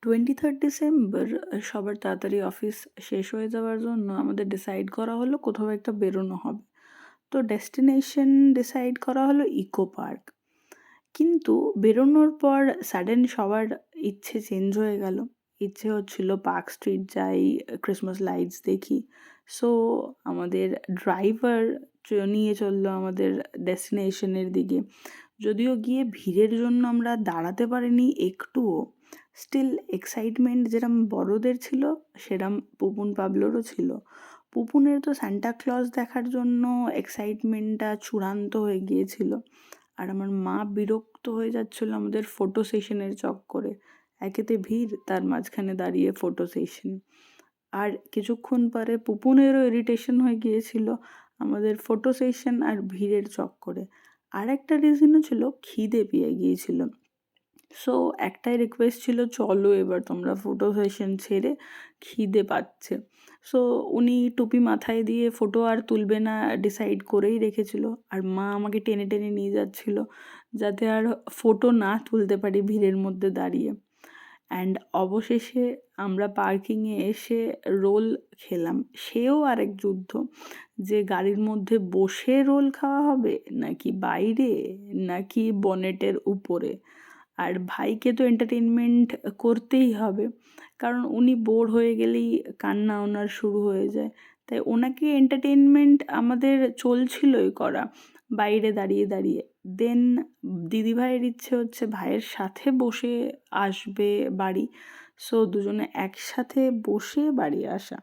23rd December সবার তাড়াতাড়ি office শেষ হয়ে যাওয়ার জন্য আমাদের ডিসাইড করা হলো কোথাও একটা বেরোনো হবে। তো ডেস্টিনেশন ডিসাইড করা হলো ইকো পার্ক। কিন্তু বেরোনোর পর সাডেন সবার ইচ্ছে চেঞ্জ হয়ে গেল। ইচ্ছে হচ্ছিল পার্ক স্ট্রিট যাই, ক্রিসমাস লাইটস দেখি। সো আমাদের ড্রাইভার নিয়ে চললো আমাদের ডেস্টিনেশনের দিকে। যদিও গিয়ে ভিড়ের জন্য আমরা দাঁড়াতে পারিনি একটুও, স্টিল এক্সাইটমেন্ট যেরম বড়দের ছিল সেরম পুপুন পাবলোরও ছিল। পুপুনের তো সান্টা ক্লজ দেখার জন্য এক্সাইটমেন্টটা চূড়ান্ত হয়ে গিয়েছিল। আর আমার মা বিরক্ত হয়ে যাচ্ছিল আমাদের ফটো সেশনের চক্করে। একেতে ভিড়, তার মাঝখানে দাঁড়িয়ে ফটো সেশন। আর কিছুক্ষণ পরে পুপুনেরও ইরিটেশন হয়ে গিয়েছিল আমাদের ফটো সেশন আর ভিড়ের চক্করে। আর একটা রিজনও ছিল, খিদে পেয়ে গিয়েছিল। সো একটাই রিকোয়েস্ট ছিল, চলো এবার তোমরা ফটো সেশন ছেড়ে, খিদে পাচ্ছে। সো উনি টুপি মাথায় দিয়ে ফটো আর তুলবে না ডিসাইড করেই রেখেছিল। আর মা আমাকে টেনে টেনে নিয়ে যাচ্ছিল যাতে আর ফটো না তুলতে পারি ভিড়ের মধ্যে দাঁড়িয়ে। অ্যান্ড অবশেষে আমরা পার্কিংয়ে এসে রোল খেলাম। সেও আরেক যুদ্ধ, যে গাড়ির মধ্যে বসে রোল খাওয়া হবে নাকি বাইরে নাকি বনেটের উপরে। আর ভাইকে তো এন্টারটেনমেন্ট করতেই হবে, কারণ উনি বোর হয়ে গেলেই কান্না ওনার শুরু হয়ে যায়। তাই ওনাকে এন্টারটেনমেন্ট আমাদের চলছিলই করা, বাইরে দাঁড়িয়ে দাঁড়িয়ে। দেন দিদিভাইয়ের ইচ্ছে হচ্ছে ভাইয়ের সাথে বসে আসবে বাড়ি। সো দুজনে একসাথে বসে বাড়ি আসা।